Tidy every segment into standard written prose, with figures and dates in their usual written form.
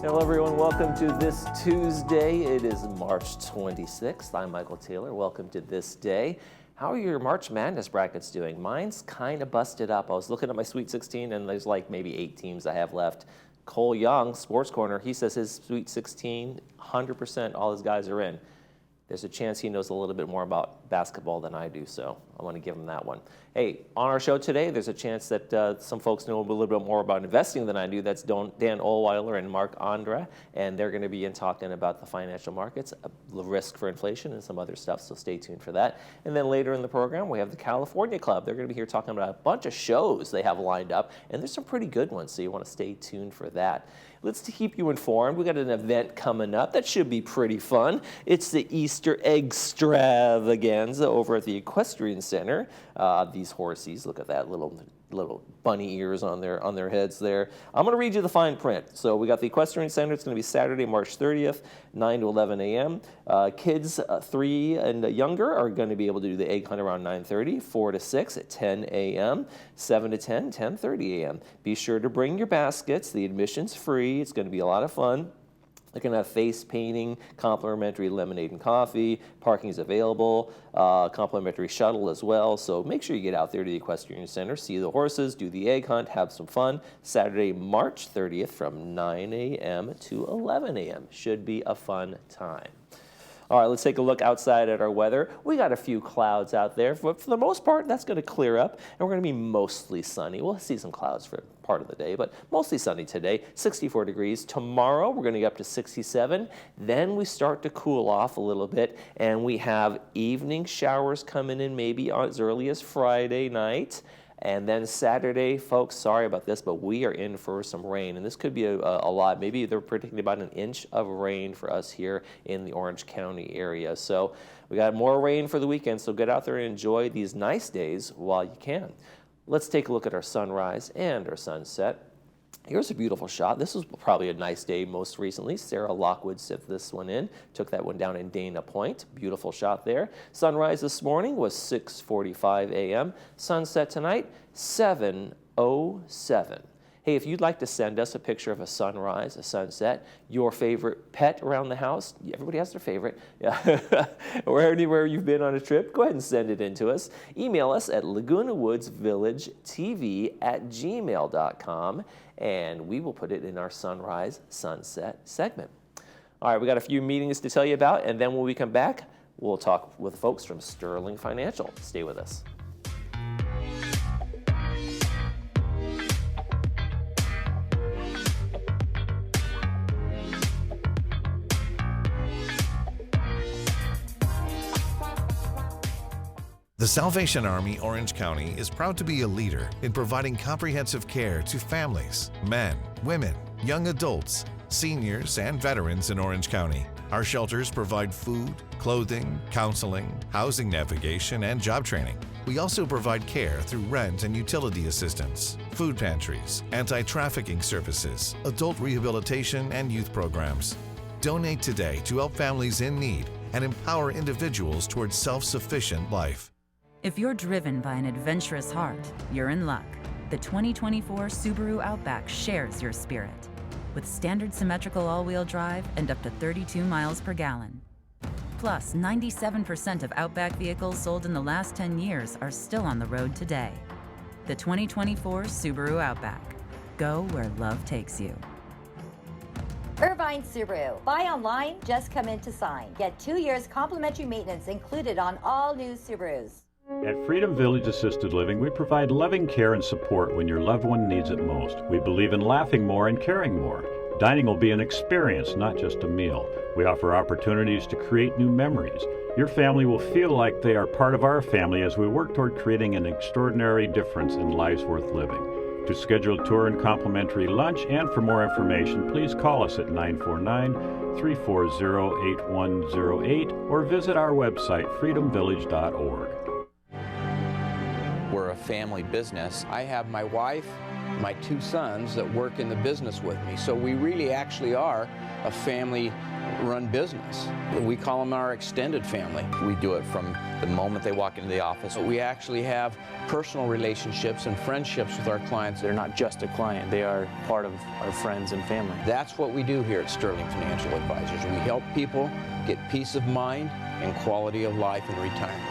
Hello everyone, welcome to This Tuesday. It is March 26th. I'm Michael Taylor. Welcome to This Day. How are your March Madness brackets doing? Mine's kind of busted up. I was looking at my Sweet 16 and there's like maybe 8 teams I have left. Cole Young, Sports Corner, he says his Sweet 16, 100% all his guys are in. There's a chance he knows a little bit more about basketball than I do, so I want to give him that one. Hey, on our show today, there's a chance that some folks know a little bit more about investing than I do. That's Dan Olweiler and Mark Andra, and they're going to be in talking about the financial markets, the risk for inflation, and some other stuff, so stay tuned for that. And then later in the program, we have the California Club. They're going to be here talking about a bunch of shows they have lined up, and there's some pretty good ones, so you want to stay tuned for that. Let's keep you informed. We got an event coming up that should be pretty fun. It's the Easter Egg Extravaganza over at the Equestrian Center. These horsies, look at that little bunny ears on their heads there. I'm going to read you the fine print. So we got the Equestrian Center. It's going to be Saturday, March 30th, 9 to 11 a.m. Kids 3 and younger are going to be able to do the egg hunt around 9:30, 4 to 6 at 10 a.m., 7 to 10, 10:30 a.m. Be sure to bring your baskets. The admission's free. It's going to be a lot of fun. They're going to have face painting, complimentary lemonade and coffee, parking is available, complimentary shuttle as well. So make sure you get out there to the Equestrian Center, see the horses, do the egg hunt, have some fun. Saturday, March 30th from 9 a.m. to 11 a.m. Should be a fun time. All right, let's take a look outside at our weather. We got a few clouds out there, but for the most part, that's going to clear up, and we're going to be mostly sunny. We'll see some clouds for part of the day, but mostly sunny today, 64 degrees. Tomorrow, we're going to get up to 67. Then we start to cool off a little bit, and we have evening showers coming in maybe as early as Friday night. And then Saturday, folks, sorry about this, but we are in for some rain. And this could be a lot. Maybe they're predicting about an inch of rain for us here in the Orange County area. So we got more rain for the weekend, so get out there and enjoy these nice days while you can. Let's take a look at our sunrise and our sunset. Here's a beautiful shot. This was probably a nice day most recently. Sarah Lockwood set this one in, took that one down in Dana Point. Beautiful shot there. Sunrise this morning was 6:45 a.m. Sunset tonight, 7:07. Hey, if you'd like to send us a picture of a sunrise, a sunset, your favorite pet around the house, everybody has their favorite, yeah. Or anywhere you've been on a trip, go ahead and send it in to us. Email us at lagunawoodsvillagetv@gmail.com, and we will put it in our sunrise sunset segment. All right, we got a few meetings to tell you about, and then when we come back, we'll talk with folks from Sterling Financial. Stay with us. The Salvation Army Orange County is proud to be a leader in providing comprehensive care to families, men, women, young adults, seniors, and veterans in Orange County. Our shelters provide food, clothing, counseling, housing navigation, and job training. We also provide care through rent and utility assistance, food pantries, anti-trafficking services, adult rehabilitation, and youth programs. Donate today to help families in need and empower individuals towards self-sufficient life. If you're driven by an adventurous heart, you're in luck. The 2024 Subaru Outback shares your spirit. With standard symmetrical all-wheel drive and up to 32 miles per gallon. Plus, 97% of Outback vehicles sold in the last 10 years are still on the road today. The 2024 Subaru Outback. Go where love takes you. Irvine Subaru. Buy online, just come in to sign. Get 2 years complimentary maintenance included on all new Subarus. At Freedom Village Assisted Living, we provide loving care and support when your loved one needs it most. We believe in laughing more and caring more. Dining will be an experience, not just a meal. We offer opportunities to create new memories. Your family will feel like they are part of our family as we work toward creating an extraordinary difference in lives worth living. To schedule a tour and complimentary lunch and for more information, please call us at 949-340-8108 or visit our website, freedomvillage.org. We're a family business. I have my wife, my 2 sons that work in the business with me. So we really actually are a family-run business. We call them our extended family. We do it from the moment they walk into the office. We actually have personal relationships and friendships with our clients. They're not just a client, they are part of our friends and family. That's what we do here at Sterling Financial Advisors. We help people get peace of mind and quality of life in retirement.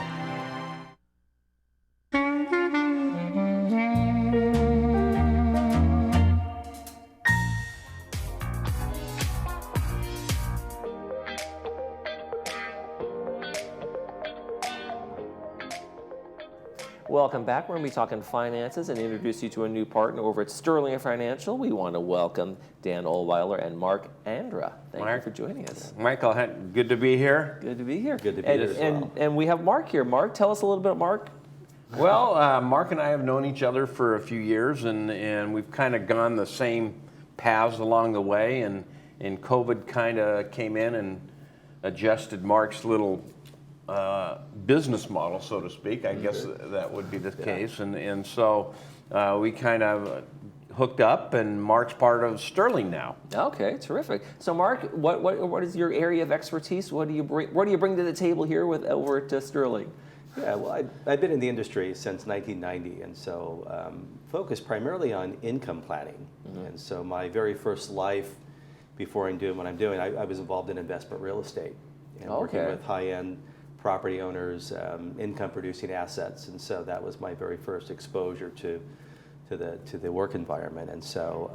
Welcome back. We're going to be talking finances and introduce you to a new partner over at Sterling Financial. We want to welcome Dan Ohlweiler and Mark Andra. Thank you for joining us. Michael, good to be here. Good to be here. Good to be here as well. And we have Mark here. Mark, tell us a little bit, Mark. Well, Mark and I have known each other for a few years, and we've kind of gone the same paths along the way, and COVID kind of came in and adjusted Mark's little business model, so to speak. I guess that would be the case, and so we kind of hooked up, and Mark's part of Sterling now. Okay, terrific. So, Mark, what is your area of expertise? What do you bring to the table here over at Sterling? Yeah, well, I've been in the industry since 1990, and so focused primarily on income planning. Mm-hmm. And so my very first life, before I'm doing what I'm doing, I was involved in investment real estate and working with high-end property owners, income-producing assets, and so that was my very first exposure to the work environment. And so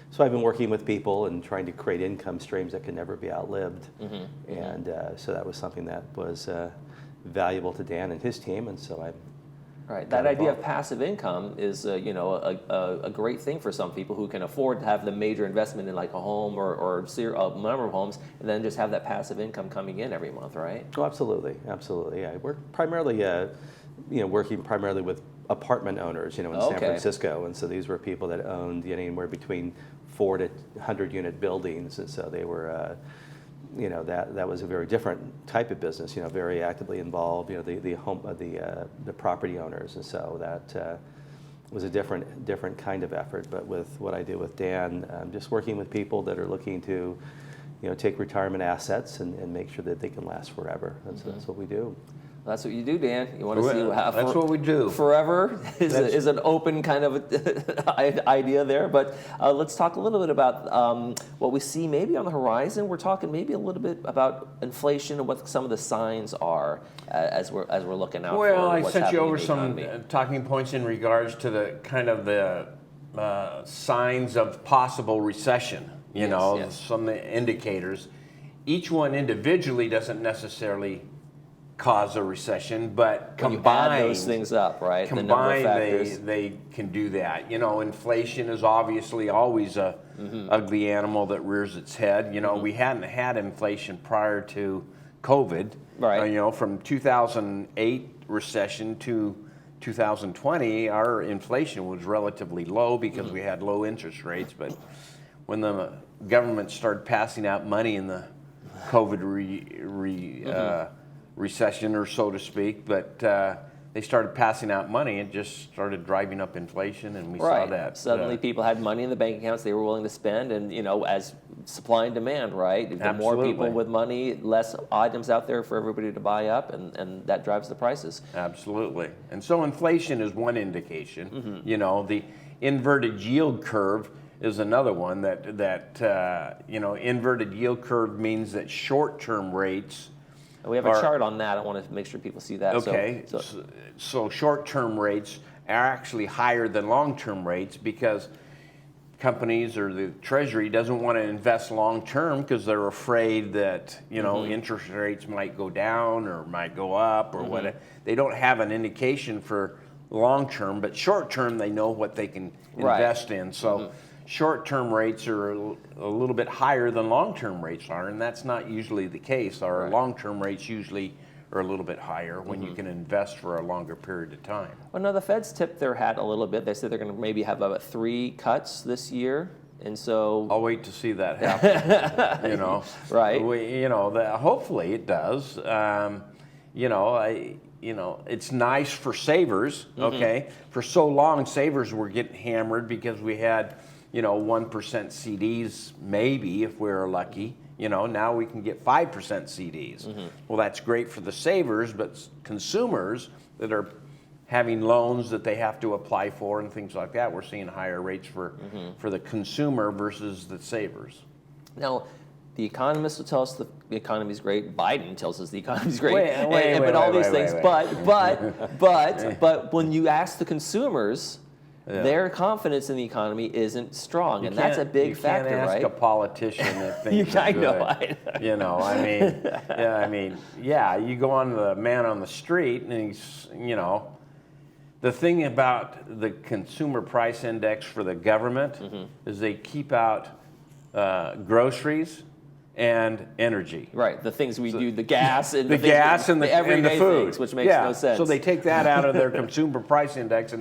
so I've been working with people and trying to create income streams that can never be outlived. Mm-hmm. And so that was something that was valuable to Dan and his team, and so I. Right. That idea of passive income is, a great thing for some people who can afford to have the major investment in like a home or a number of homes, and then just have that passive income coming in every month, right? Oh, absolutely, absolutely. Yeah, we're primarily, working primarily with apartment owners, in San Francisco, and so these were people that owned anywhere between 4 to 100 unit buildings, and so they were. That was a very different type of business. Very actively involved. The property owners, and so that was a different kind of effort. But with what I do with Dan, just working with people that are looking to, take retirement assets and make sure that they can last forever. That's what we do. That's what you do, Dan. You want to see that's what we do. Forever is an open kind of idea there. But let's talk a little bit about what we see maybe on the horizon. We're talking maybe a little bit about inflation and what some of the signs are as we're looking out. Well, for I what's sent you over happening in the some economy. talking points in regards to the kind of the signs of possible recession. Some indicators. Each one individually doesn't necessarily cause a recession, but combined, add those things up, right? Combined, they can do that. Inflation is obviously always a ugly animal that rears its head. We hadn't had inflation prior to COVID. Right. From 2008 recession to 2020, our inflation was relatively low because we had low interest rates. But when the government started passing out money in the COVID recession, or so to speak, but they started passing out money and just started driving up inflation, and we saw that. Suddenly people had money in the bank accounts they were willing to spend, and as supply and demand, right? The more people with money, less items out there for everybody to buy up, and that drives the prices. Absolutely. And so inflation is one indication. The inverted yield curve is another one that inverted yield curve means that short-term rates. We have a chart on that. I want to make sure people see that. Okay. So short-term rates are actually higher than long-term rates because companies or the Treasury doesn't want to invest long-term because they're afraid that interest rates might go down or might go up or whatever. They don't have an indication for long-term, but short-term they know what they can invest in. So. Short-term rates are a little bit higher than long-term rates are, and that's not usually the case. Our long-term rates usually are a little bit higher when you can invest for a longer period of time. Well, no, the Fed's tipped their hat a little bit. They said they're going to maybe have about 3 cuts this year, and so I'll wait to see that happen. Right? Hopefully it does. it's nice for savers, okay? For so long, savers were getting hammered because we had, 1% CDs, maybe, if we were lucky. Now we can get 5% CDs. Well, that's great for the savers, but consumers that are having loans that they have to apply for and things like that, we're seeing higher rates for the consumer versus the savers. Now, the economists will tell us the economy is great. Biden tells us the economy is great. Wait, but all these wait, things. wait. But when you ask the consumers, Yeah. their confidence in the economy isn't strong, and that's a big factor, You can't ask right? a politician if things are I good. know. You go on to the man on the street, and he's, the thing about the consumer price index for the government is they keep out groceries and energy. Right, the things we do, the gas and the gas and the everyday food, things, which makes no sense. So they take that out of their consumer price index,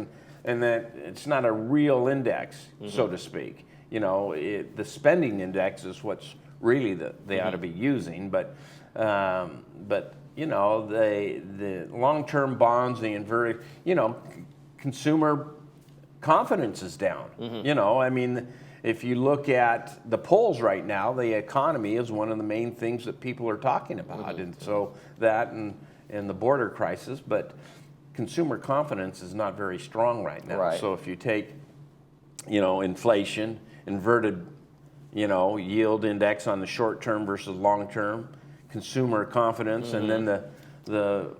and that it's not a real index, so to speak. The spending index is what's really they ought to be using, but the long-term bonds, the inverted, consumer confidence is down. If you look at the polls right now, the economy is one of the main things that people are talking about, and so that and the border crisis, but consumer confidence is not very strong right now. Right. So if you take, inflation, inverted, yield index on the short term versus long term, consumer confidence, and then the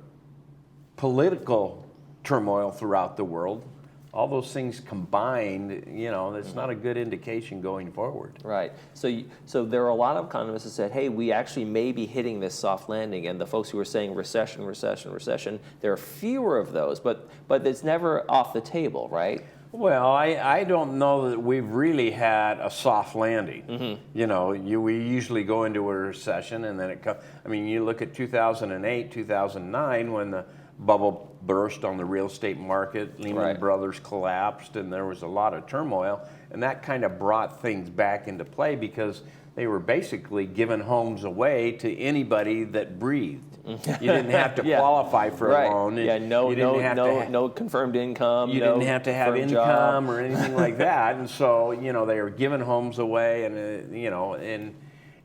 political turmoil throughout the world, all those things combined, it's not a good indication going forward. Right. So there are a lot of economists that said, hey, we actually may be hitting this soft landing, and the folks who are saying recession, there are fewer of those, but it's never off the table, right? Well, I don't know that we've really had a soft landing. We usually go into a recession, and then it comes. You look at 2008, 2009, when the bubble burst on the real estate market, Lehman Brothers collapsed, and there was a lot of turmoil, and that kind of brought things back into play because they were basically giving homes away to anybody that breathed. You didn't have to qualify for a loan. No confirmed income. You didn't have to have income job. or anything like that, and so they were giving homes away,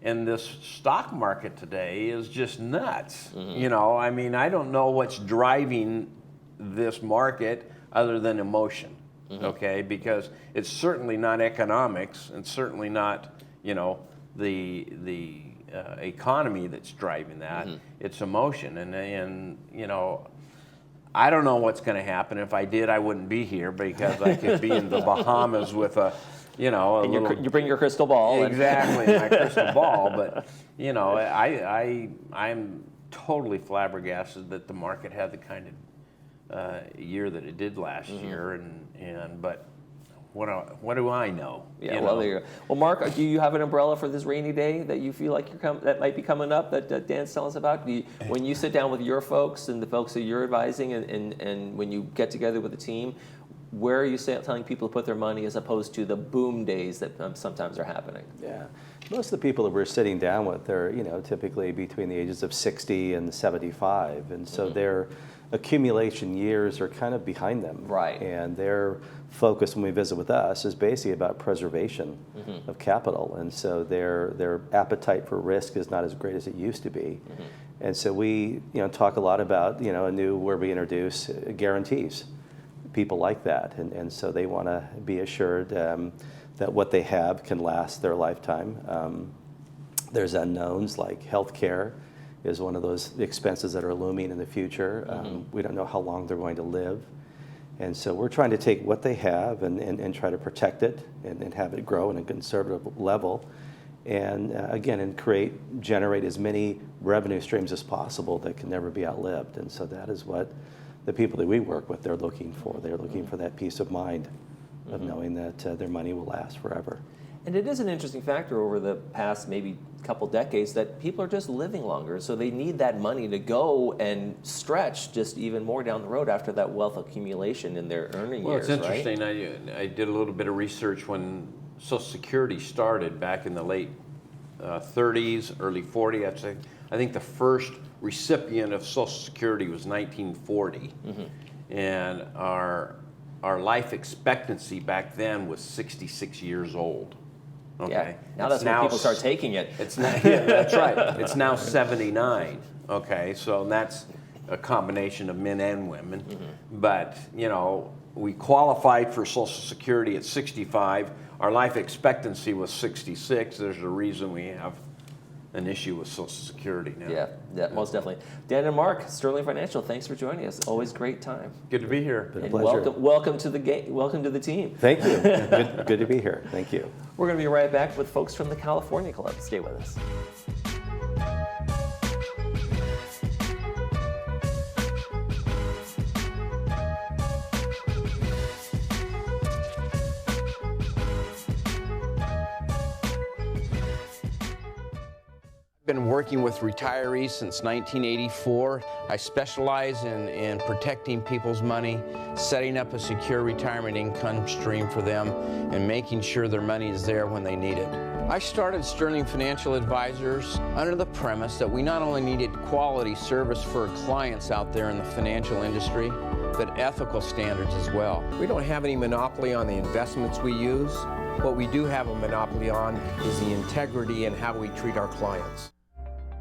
and this stock market today is just nuts. I don't know what's driving this market other than emotion, okay? Because it's certainly not economics, and certainly not, the economy that's driving that. It's emotion, and I don't know what's going to happen. If I did, I wouldn't be here because I could be in the Bahamas with you bring your crystal ball. Exactly, my crystal ball. But I'm totally flabbergasted that the market had the kind of year that it did last year. But what do I know? Yeah, well, there you go. Well, Mark, do you have an umbrella for this rainy day that you feel like that might be coming up that Dan's telling us about? When you sit down with your folks and the folks that you're advising, and when you get together with the team, where are you telling people to put their money as opposed to the boom days that sometimes are happening? Yeah, most of the people that we're sitting down with are, typically between the ages of 60 and 75, and so their accumulation years are kind of behind them. Right. And their focus when we visit with us is basically about preservation of capital, and so their appetite for risk is not as great as it used to be. And so we, talk a lot about, where we introduce guarantees. People like that, and so they want to be assured that what they have can last their lifetime. There's unknowns like healthcare is one of those expenses that are looming in the future. We don't know how long they're going to live, and so we're trying to take what they have and try to protect it and have it grow in a conservative level, and generate as many revenue streams as possible that can never be outlived. And so that is what the people that we work with, they're looking for. They're looking for that peace of mind of knowing that their money will last forever. And it is an interesting factor over the past maybe couple decades that people are just living longer, so they need that money to go and stretch just even more down the road after that wealth accumulation in their earning years. Well, it's interesting. Right? I did a little bit of research when Social Security started back in the late 30s, early 40s. I think the first recipient of Social Security was 1940, and our life expectancy back then was 66 years old. Okay. Yeah. Now that's when people start taking it. It's not, yeah, that's right. It's now 79. Okay, so that's a combination of men and women. But you know, we qualified for Social Security at 65. Our life expectancy was 66. There's a reason we have an issue with Social Security now. Yeah, most definitely. Dan and Mark, Sterling Financial, thanks for joining us. Always great time. Good to be here. And pleasure. welcome to the game. Welcome to the team. Thank you. Good to be here. Thank you. We're going to be right back with folks from the California Club. Stay with us. Been working with retirees since 1984. I specialize in protecting people's money, setting up a secure retirement income stream for them, and making sure their money is there when they need it. I started Sterling Financial Advisors under the premise that we not only needed quality service for clients out there in the financial industry, but ethical standards as well. We don't have any monopoly on the investments we use. What we do have a monopoly on is the integrity and how we treat our clients.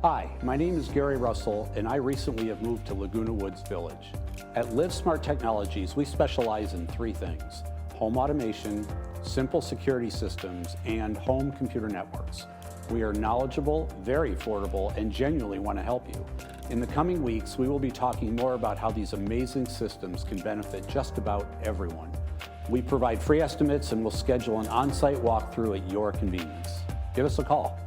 Hi, my name is Gary Russell, and I recently have moved to Laguna Woods Village. At Live Smart Technologies, we specialize in 3 things: home automation, simple security systems, and home computer networks. We are knowledgeable, very affordable, and genuinely want to help you. In the coming weeks, we will be talking more about how these amazing systems can benefit just about everyone. We provide free estimates and will schedule an on-site walkthrough at your convenience. Give us a call.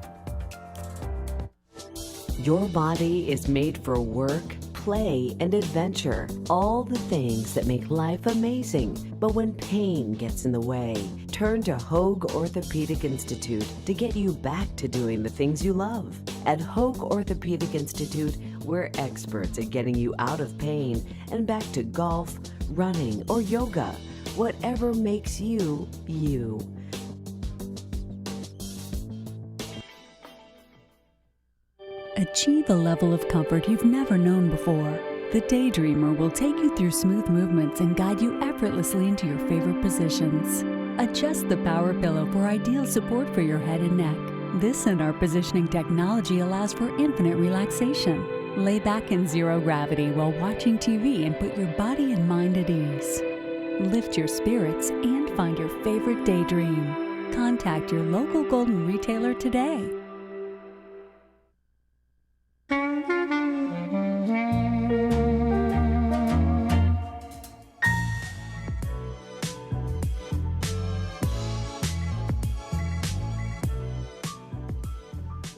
Your body is made for work, play, and adventure. All the things that make life amazing. But when pain gets in the way, turn to Hoag Orthopedic Institute to get you back to doing the things you love. At Hoag Orthopedic Institute, we're experts at getting you out of pain and back to golf, running, or yoga. Whatever makes you, you. Achieve a level of comfort you've never known before. The Daydreamer will take you through smooth movements and guide you effortlessly into your favorite positions. Adjust the power pillow for ideal support for your head and neck. This and our positioning technology allows for infinite relaxation. Lay back in zero gravity while watching TV and put your body and mind at ease. Lift your spirits and find your favorite daydream. Contact your local Golden retailer today.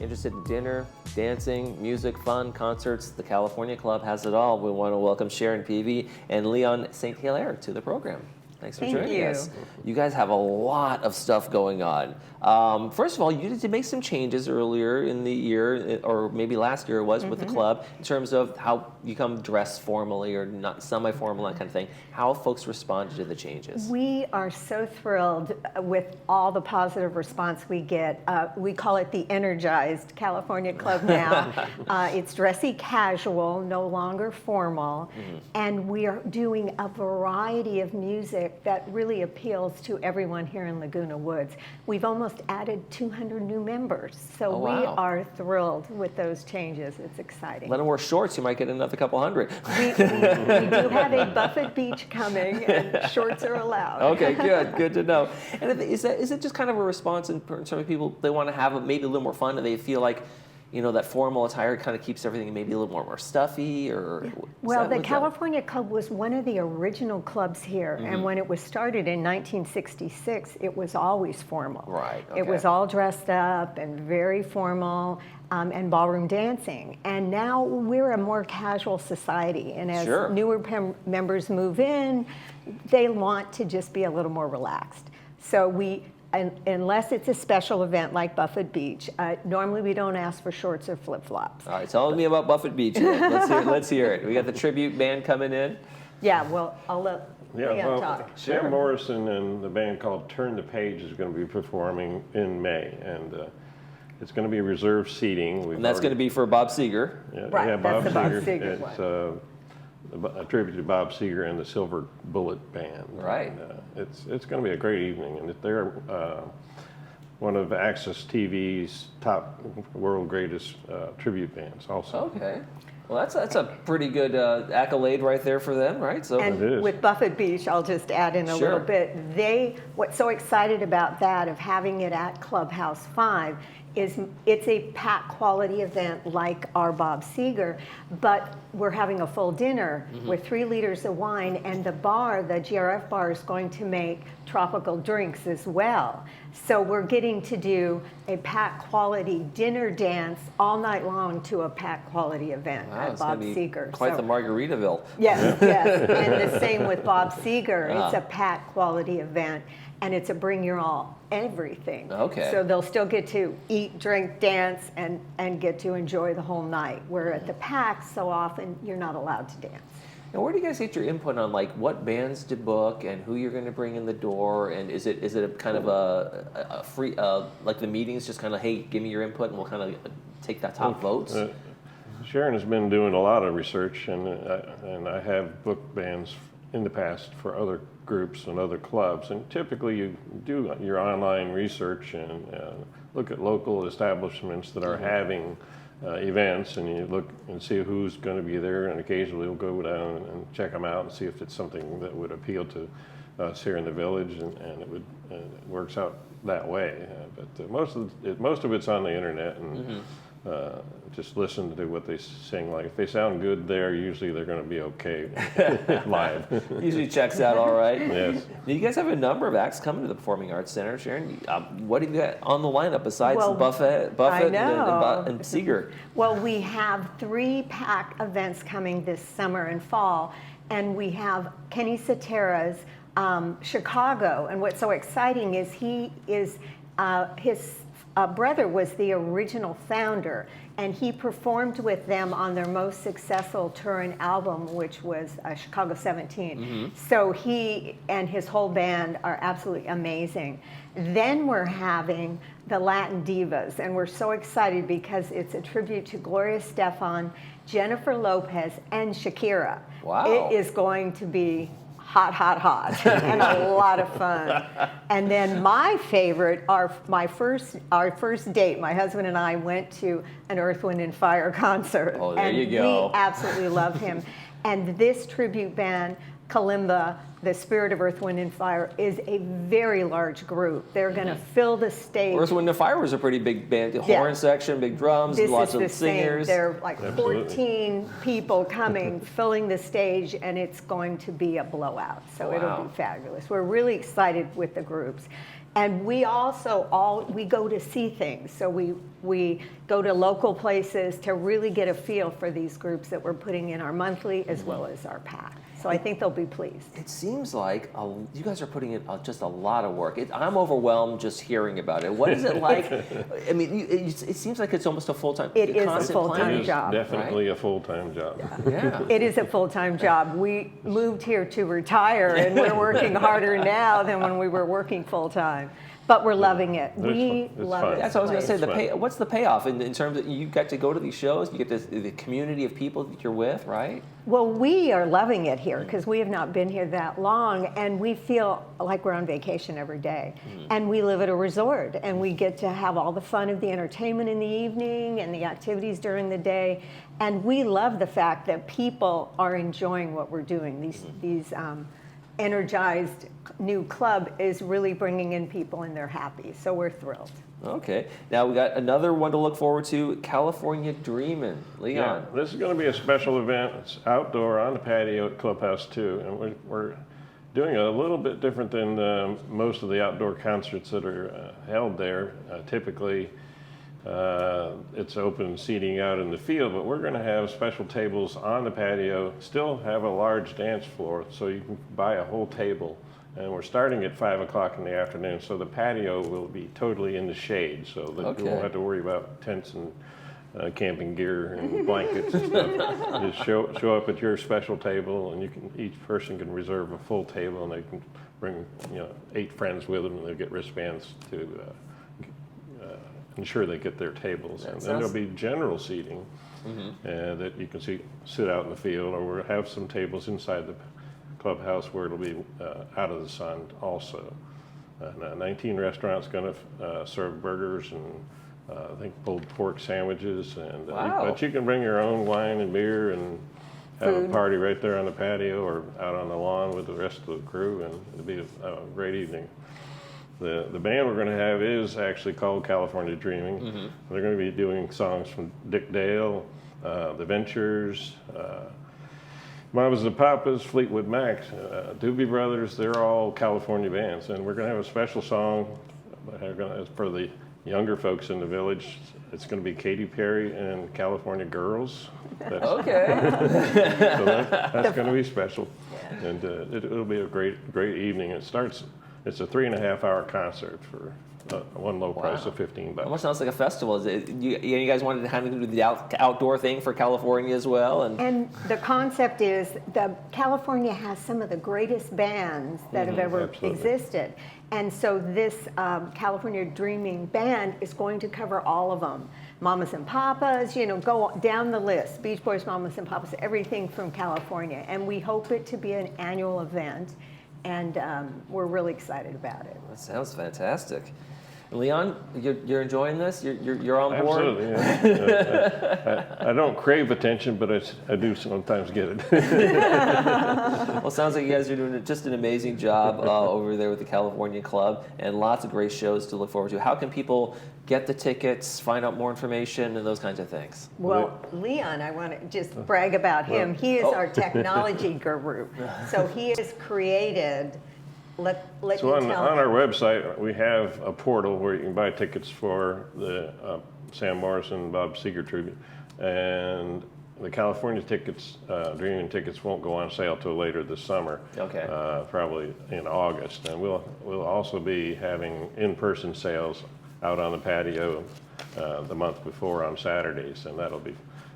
Interested in dinner, dancing, music, fun, concerts? The California Club has it all. We want to welcome Sharon Peavy and Leon St. Hilaire to the program. Thanks for joining us. You guys have a lot of stuff going on. First of all, you did make some changes earlier in the year, or maybe last year it was, with the club, in terms of how you come dressed formally or not semi-formal, that kind of thing. How have folks responded to the changes? We are so thrilled with all the positive response we get. We call it the Energized California Club now. It's dressy casual, no longer formal, and we are doing a variety of music that really appeals to everyone here in Laguna Woods. We've almost added 200 new members, so we are thrilled with those changes. It's exciting. Let them wear shorts, you might get another couple hundred. We do have a Buffett Beach coming, and shorts are allowed. Okay, good to know. And is it just kind of a response in terms of people, they want to have maybe a little more fun, and they feel like, you know, that formal attire kind of keeps everything maybe a little more stuffy, or? Well, the California Club was one of the original clubs here, and when it was started in 1966, it was always formal. Right. Okay. It was all dressed up and very formal, and ballroom dancing. And now we're a more casual society, and as newer members move in, they want to just be a little more relaxed. So unless it's a special event like Buffett Beach, normally we don't ask for shorts or flip-flops. All right, tell me about Buffett Beach. Let's hear it. We got the tribute band coming in. Yeah, well, I'll let Leon talk. Sam Morrison and the band called Turn the Page is going to be performing in May, and It's going to be reserved seating. And that's going to be for Bob Seger. Yeah, Right, yeah, that's the Bob Seger. Seger It's a tribute to Bob Seger and the Silver Bullet Band. Right. And, it's going to be a great evening, and they're one of Access TV's top world greatest tribute bands also. Okay. Well, that's a pretty good accolade right there for them, right? So And with Buffett Beach, I'll just add in a Sure. little bit. What's so excited about that, of having it at Clubhouse 5, is it's a pack quality event like our Bob Seger, but we're having a full dinner with 3 liters of wine, and the GRF bar, is going to make tropical drinks as well. So we're getting to do a pack quality dinner dance all night long to a pack quality event wow, at it's Bob gonna be Seger. quite the Margaritaville. Yes, yes, and the same with Bob Seger. It's Ah. a pack quality event, and it's a bring your all everything. Okay. So they'll still get to eat, drink, dance, and get to enjoy the whole night. Where at the pack, so often you're not allowed to dance. And where do you guys get your input on like what bands to book and who you're going to bring in the door? And is it a kind of a free like the meetings just kind of, hey, give me your input and we'll kind of take that top votes? Sharon has been doing a lot of research, and I have booked bands in the past for other groups and other clubs. And typically you do your online research and look at local establishments that are having events, and you look and see who's going to be there, and occasionally we'll go down and check them out and see if it's something that would appeal to us here in the village, and it works out that way. But most of it's on the internet, and just listen to what they sing. Like if they sound good there, usually they're going to be okay live. Usually checks out all right. Yes. Now, you guys have a number of acts coming to the Performing Arts Center. Sharon, what have you got on the lineup besides Buffett and Seger? Well, we have 3 pack events coming this summer and fall, and we have Kenny Cetera's Chicago. And what's so exciting is his brother was the original founder, and he performed with them on their most successful tour and album, which was Chicago 17. So he and his whole band are absolutely amazing. Then we're having the Latin Divas, and we're so excited because it's a tribute to Gloria Estefan, Jennifer Lopez, and Shakira. Wow. It is going to be hot, hot, hot, and a lot of fun. And then my favorite, our first date, my husband and I went to an Earth, Wind, and Fire concert. Oh, there and you go. We absolutely love him. And this tribute band, Kalimba, the Spirit of Earth, Wind, and Fire, is a very large group. They're going to fill the stage. Earth, Wind, and Fire was a pretty big band. The horn section, big drums, This lots is the of singers. Same. There are like 14 people coming, filling the stage, and it's going to be a blowout. So it'll be fabulous. We're really excited with the groups. And we also we go to see things. So we go to local places to really get a feel for these groups that we're putting in our monthly as well as our pack. So I think they'll be pleased. It seems like you guys are putting in just a lot of work. I'm overwhelmed just hearing about it. What is it like? I mean, it seems like it's almost a full-time. It is a full-time job. Definitely a full-time job. Yeah. It is a full-time job. We moved here to retire, and we're working harder now than when we were working full-time. But we're loving it. We love it. That's what I was going to say. What's the payoff in terms of you get to go to these shows, you get the community of people that you're with, right? Well, we are loving it here because we have not been here that long, and we feel like we're on vacation every day. And we live at a resort, and we get to have all the fun of the entertainment in the evening and the activities during the day. And we love the fact that people are enjoying what we're doing. These energized new club is really bringing in people, and they're happy. So we're thrilled. Okay. Now we got another one to look forward to, California Dreamin'. Leon. Yeah, this is going to be a special event. It's outdoor on the patio at Clubhouse 2, and we're doing a little bit different than most of the outdoor concerts that are held there. Typically, it's open seating out in the field, but we're going to have special tables on the patio, still have a large dance floor, so you can buy a whole table. And we're starting at 5 o'clock in the afternoon, so the patio will be totally in the shade, so that you won't have to worry about tents and camping gear and blankets and stuff. Just show up at your special table, and each person can reserve a full table, and they can bring 8 friends with them, and they'll get wristbands to ensure they get their tables. That And then sounds- there'll be general seating that you can sit out in the field, or we'll have some tables inside the clubhouse where it'll be out of the sun also. 19 restaurants going to serve burgers and I think pulled pork sandwiches, and Wow. but you can bring your own wine and beer and have Food. a party right there on the patio or out on the lawn with the rest of the crew, and it'll be a great evening. The band we're going to have is actually called California Dreaming. They're going to be doing songs from Dick Dale, The Ventures, Mamas and Papas, Fleetwood Mac, Doobie Brothers. They're all California bands, and we're going to have a special song for the younger folks in the village. It's going to be Katy Perry and California Girls. Okay. So that's going to be special, and it'll be a great evening. It's a 3.5-hour concert for one low price of $15. Almost sounds like a festival. Is it, you guys wanted to kind of do the outdoor thing for California as well? And the concept is California has some of the greatest bands that have ever absolutely. existed. And so this California Dreaming Band is going to cover all of them. Mamas and Papas, go down the list. Beach Boys, Mamas and Papas, everything from California. And we hope it to be an annual event. And we're really excited about it. That sounds fantastic. Leon, you're enjoying this? You're on board? Absolutely. Yeah. I don't crave attention, but I do sometimes get it. Well, it sounds like you guys are doing just an amazing job over there with the California Club, and lots of great shows to look forward to. How can people get the tickets, find out more information, and those kinds of things? Well, Leon, I want to just brag about him. He is our technology guru. So he has created, let So me tell on him. our website, we have a portal where you can buy tickets for the Sam Morrison, Bob Seger tribute, and the California tickets, Dreaming tickets, won't go on sale till later this summer. Okay. Probably in August, and we'll also be having in-person sales out on the patio the month before on Saturdays, and that'll be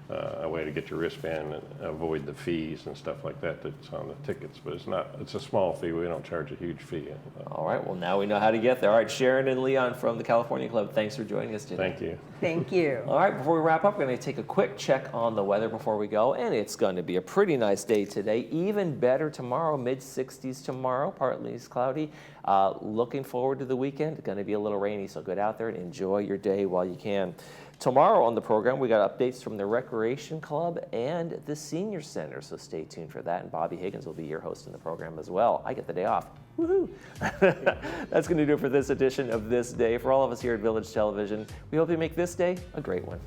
a way to get your wristband and avoid the fees and stuff like that that's on the tickets. But it's a small fee. We don't charge a huge fee. All right, well, now we know how to get there. All right, Sharon and Leon from the California Club, thanks for joining us today. Thank you. Thank you. All right, before we wrap up, we're going to take a quick check on the weather before we go, and it's going to be a pretty nice day today. Even better tomorrow, mid-60s tomorrow, partly cloudy. Looking forward to the weekend. It's going to be a little rainy, so get out there and enjoy your day while you can. Tomorrow on the program, we got updates from the Recreation Club and the Senior Center, so stay tuned for that. And Bobby Higgins will be your host in the program as well. I get the day off. Woohoo! That's going to do it for this edition of This Day. For all of us here at Village Television, we hope you make this day a great one.